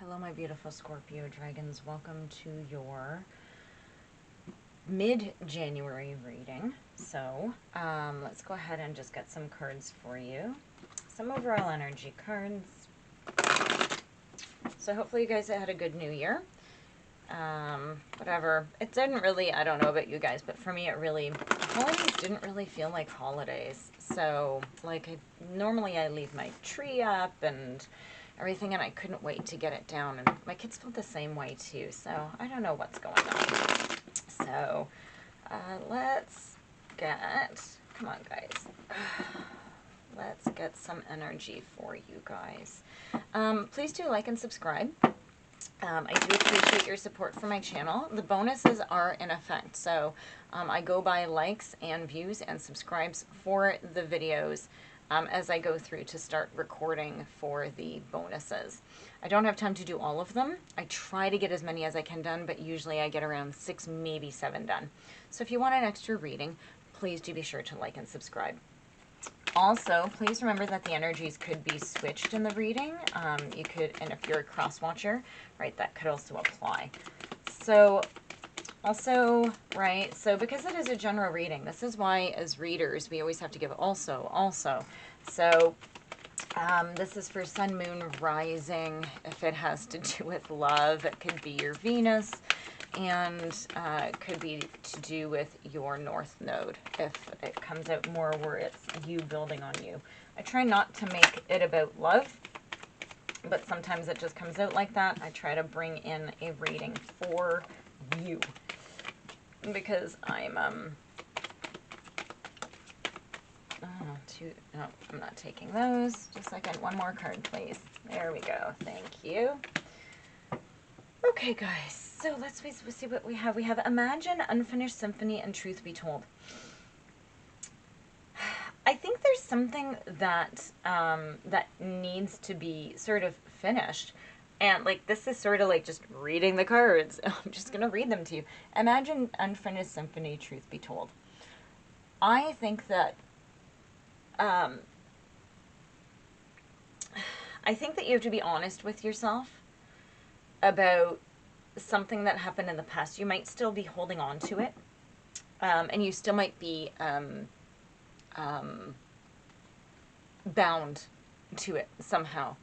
Hello, my beautiful Scorpio dragons. Welcome to your mid-January reading. So, let's go ahead and just get some cards for you. Some overall energy cards. So hopefully you guys had a good new year. Whatever. It didn't really, I don't know about you guys, but for me holidays didn't really feel like holidays. So, like, normally I leave my tree up and everything, and I couldn't wait to get it down. And my kids felt the same way too, so I don't know what's going on. So, let's get, come on guys, let's get some energy for you guys. Please do like and subscribe. I do appreciate your support for my channel. The bonuses are in effect, so I go by likes and views and subscribes for the videos as I go through to start recording for the bonuses. I don't have time to do all of them. I try to get as many as I can done, but usually I get around 6, maybe 7 done. So if you want an extra reading, please do be sure to like and subscribe. Also, please remember that the energies could be switched in the reading. You could, and if you're a cross watcher, right, that could also apply. So also, right, so because it is a general reading, this is why as readers we always have to give also. So this is for sun, moon, rising. If it has to do with love, it could be your Venus, and it could be to do with your North Node if it comes out more where it's you building on you. I try not to make it about love, but sometimes it just comes out like that. I try to bring in a reading for you because I'm no, I'm not taking those. Just a second. One more card, please. There we go. Thank you. Okay, guys. So let's see what we have. We have Imagine, Unfinished Symphony, and Truth Be Told. I think there's something that that needs to be sort of finished. And like this is sort of like just reading the cards. I'm just going to read them to you. Imagine, Unfinished Symphony, Truth Be Told. I think that you have to be honest with yourself about something that happened in the past. You might still be holding on to it, and you still might be bound to it somehow.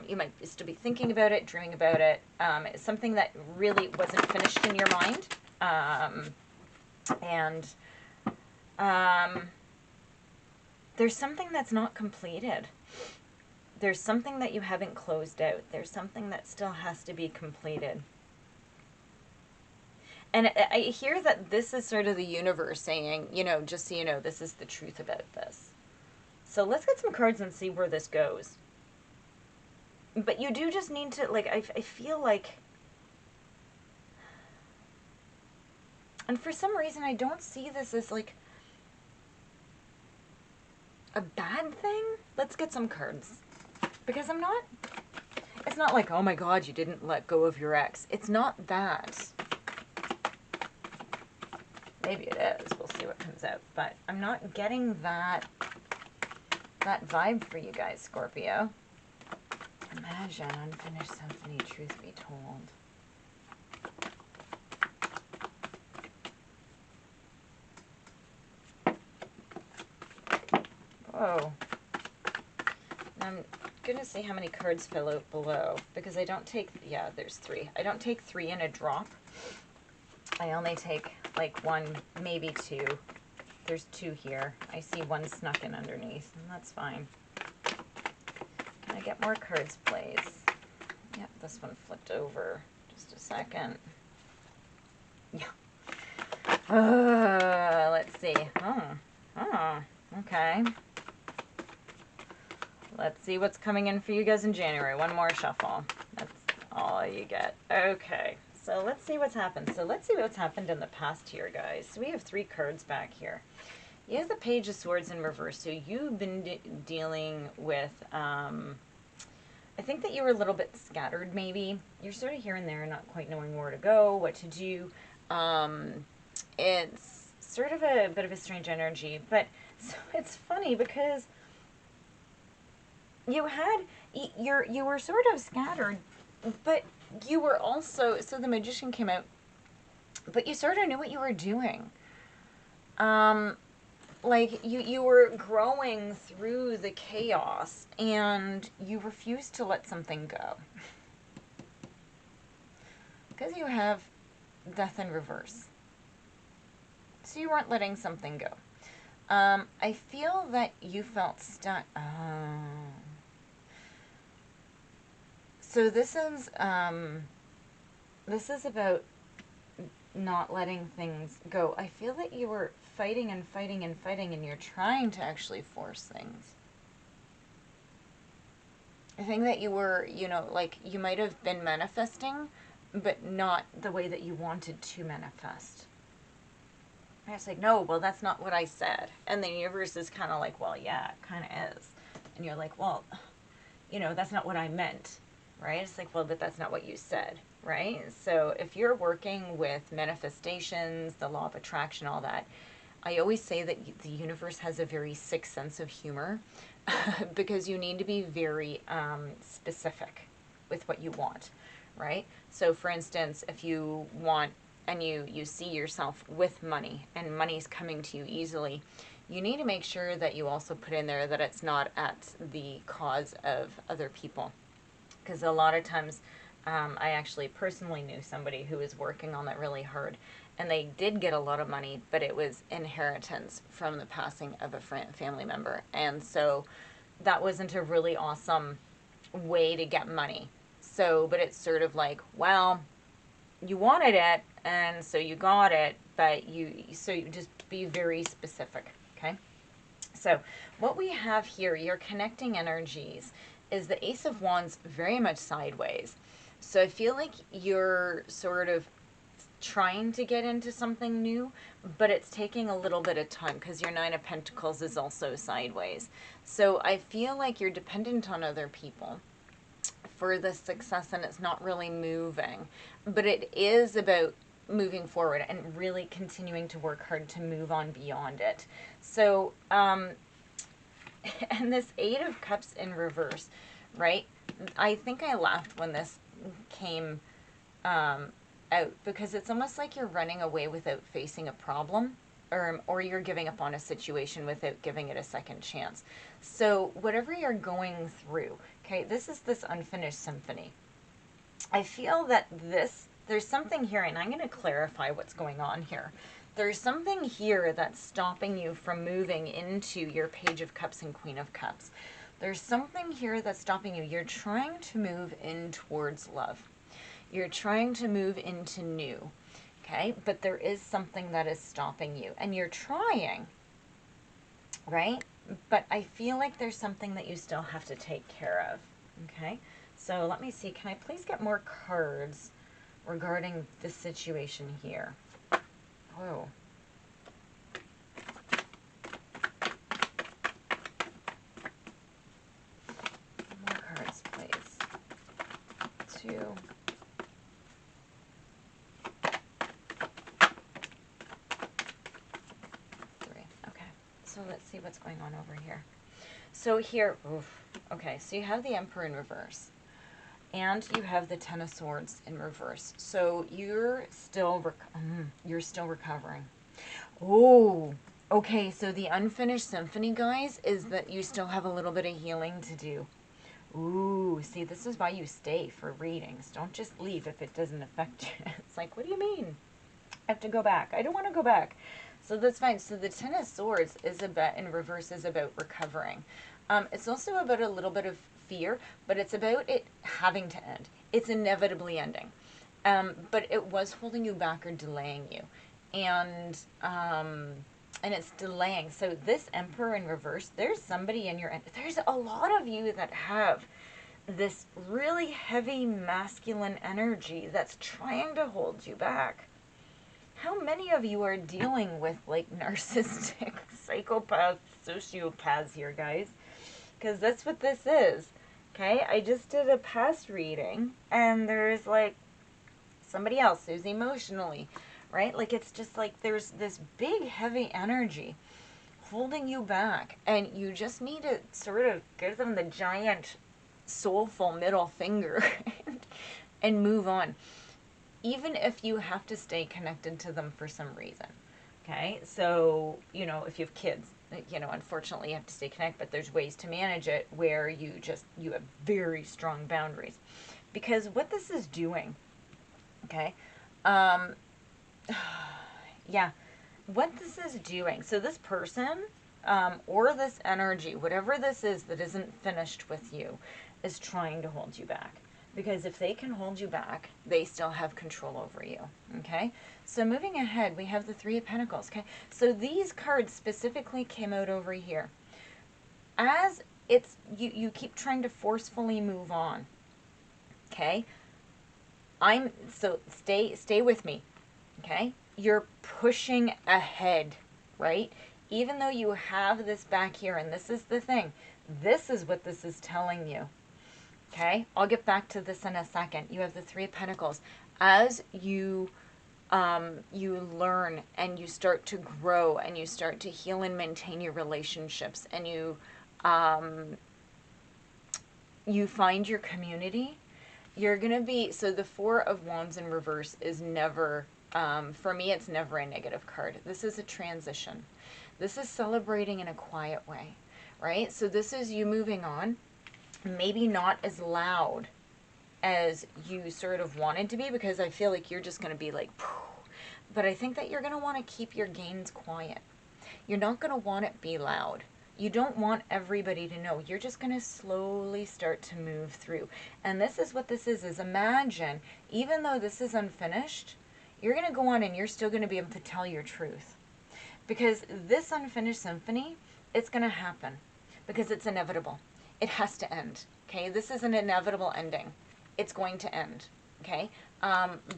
You might still be thinking about it, dreaming about it. It's something that really wasn't finished in your mind, there's something that's not completed. There's something that you haven't closed out. There's something that still has to be completed. And I hear that this is sort of the universe saying, you know, just so you know, this is the truth about this. So let's get some cards and see where this goes. But you do just need to, like, I feel like, and for some reason I don't see this as like a bad thing. Let's get some cards. Because it's not like, oh my God, you didn't let go of your ex. It's not that. Maybe it is. We'll see what comes out. But I'm not getting that vibe for you guys, Scorpio. Imagine, Unfinished Symphony, Truth Be Told. Whoa. I'm going to see how many cards fill out below, because I don't take, yeah, there's 3. I don't take 3 in a drop. I only take like 1, maybe 2. There's 2 here. I see 1 snuck in underneath, and that's fine. Can I get more cards, please? Yep, this one flipped over. Just a second. Yeah. Let's see. Oh, okay. Let's see what's coming in for you guys in January. 1 more shuffle. That's all you get. Okay, so let's see what's happened. So let's see what's happened in the past here, guys. So we have 3 cards back here. You have the Page of Swords in reverse. So you've been dealing with, I think that you were a little bit scattered, maybe. You're sort of here and there, not quite knowing where to go, what to do. It's sort of a bit of a strange energy, but so it's funny because you were sort of scattered, But you were also, so the Magician came out, but you sort of knew what you were doing. Like you were growing through the chaos and you refused to let something go. Because you have death in reverse. So you weren't letting something go. I feel that you felt stuck. So this is about not letting things go. I feel that you were fighting and fighting and fighting, and you're trying to actually force things. I think that you were, you know, like you might have been manifesting, but not the way that you wanted to manifest. And it's like, no, well, that's not what I said. And the universe is kind of like, well, yeah, it kind of is. And you're like, well, you know, that's not what I meant, right? It's like, well, but that's not what you said, right? So if you're working with manifestations, the law of attraction, all that, I always say that the universe has a very sick sense of humor because you need to be very specific with what you want, right? So for instance, if you want and you see yourself with money and money's coming to you easily, you need to make sure that you also put in there that it's not at the cause of other people. Because a lot of times, I actually personally knew somebody who was working on that really hard, and they did get a lot of money, but it was inheritance from the passing of a family member. And so that wasn't a really awesome way to get money. So, but it's sort of like, well, you wanted it, and so you got it, but you just be very specific, okay? So what we have here, your connecting energies, is the Ace of Wands very much sideways. So I feel like you're sort of trying to get into something new, but it's taking a little bit of time because your Nine of Pentacles is also sideways. So I feel like you're dependent on other people for the success, and it's not really moving. But it is about moving forward and really continuing to work hard to move on beyond it. So, and this Eight of Cups in reverse, right? I think I laughed when this came out because it's almost like you're running away without facing a problem, or you're giving up on a situation without giving it a second chance. So whatever you're going through, okay, this is this unfinished symphony. I feel that there's something here, and I'm going to clarify what's going on here. There's something here that's stopping you from moving into your Page of Cups and Queen of Cups. There's something here that's stopping you. You're trying to move in towards love. You're trying to move into new, okay? But there is something that is stopping you, and you're trying, right? But I feel like there's something that you still have to take care of, okay? So let me see. Can I please get more cards regarding this situation here? Oh. More cards, please. 2. 3. Okay. So let's see what's going on over here. So here, oof. Okay, so you have the Emperor in reverse. And you have the Ten of Swords in reverse. So you're still recovering. Oh, okay. So the unfinished symphony, guys, is that you still have a little bit of healing to do. Ooh, see, this is why you stay for readings. Don't just leave if it doesn't affect you. It's like, what do you mean? I have to go back. I don't want to go back. So that's fine. So the Ten of Swords is about, in reverse, is about recovering. It's also about a little bit of fear, but it's about it having to end. It's inevitably ending. But it was holding you back or delaying you. And it's delaying. So this Emperor in reverse, there's somebody in your, there's a lot of you that have this really heavy masculine energy that's trying to hold you back. How many of you are dealing with like narcissistic psychopaths, sociopaths here, guys? Because that's what this is. Okay, I just did a past reading, and there's like somebody else who's emotionally, right? Like it's just like there's this big heavy energy holding you back, and you just need to sort of give them the giant soulful middle finger and and move on, even if you have to stay connected to them for some reason. Okay, so, you know, if you have kids, you know, unfortunately you have to stay connected, but there's ways to manage it where you have very strong boundaries. Because what this is doing, okay, yeah, what this is doing, so this person, or this energy, whatever this is that isn't finished with you, is trying to hold you back. Because if they can hold you back, they still have control over you, okay? So moving ahead, we have the Three of Pentacles, okay? So these cards specifically came out over here. As it's, you keep trying to forcefully move on, okay? So stay with me, okay? You're pushing ahead, right? Even though you have this back here, and this is the thing, this is what this is telling you. Okay, I'll get back to this in a second. You have the Three of Pentacles. As you learn and you start to grow and you start to heal and maintain your relationships, and you find your community, you're going to be, so the Four of Wands in reverse is never, for me, it's never a negative card. This is a transition. This is celebrating in a quiet way, right? So this is you moving on. Maybe not as loud as you sort of wanted to be, because I feel like you're just going to be like, phew. But I think that you're going to want to keep your gains quiet. You're not going to want it be loud. You don't want everybody to know. You're just going to slowly start to move through. And this is what this is imagine, even though this is unfinished, you're going to go on and you're still going to be able to tell your truth. Because this unfinished symphony, it's going to happen. Because it's inevitable. It has to end, okay? This is an inevitable ending. It's going to end, okay?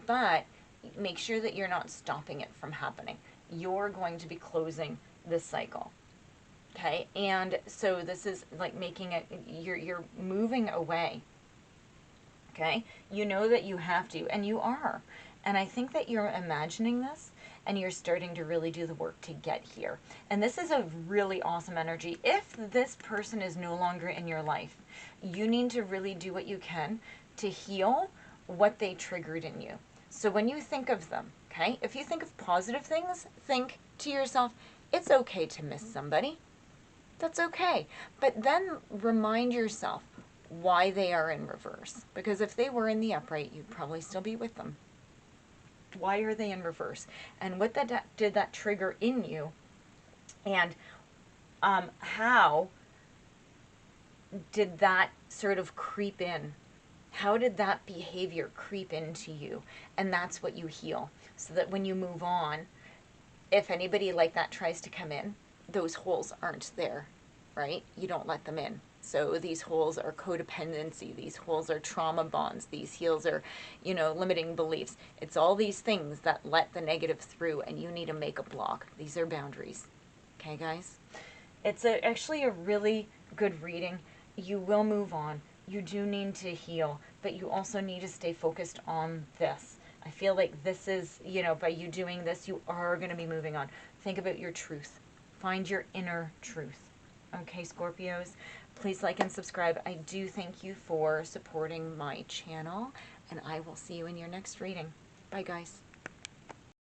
But make sure that you're not stopping it from happening. You're going to be closing this cycle, okay? And so this is like making it, you're moving away, okay? You know that you have to, and you are. And I think that you're imagining this, and you're starting to really do the work to get here. And this is a really awesome energy. If this person is no longer in your life, you need to really do what you can to heal what they triggered in you. So when you think of them, okay, if you think of positive things, think to yourself, it's okay to miss somebody. That's okay. But then remind yourself why they are in reverse. Because if they were in the upright, you'd probably still be with them. Why are they in reverse? And what did that trigger in you? And how did that sort of creep in? How did that behavior creep into you? And that's what you heal. So that when you move on, if anybody like that tries to come in, those holes aren't there, right? You don't let them in. So these holes are codependency. These holes are trauma bonds. These heels are, you know, limiting beliefs. It's all these things that let the negative through, and you need to make a block. These are boundaries. Okay, guys? It's actually a really good reading. You will move on. You do need to heal, but you also need to stay focused on this. I feel like this is, you know, by you doing this, you are going to be moving on. Think about your truth. Find your inner truth. Okay, Scorpios? Please like and subscribe. I do thank you for supporting my channel, and I will see you in your next reading. Bye, guys.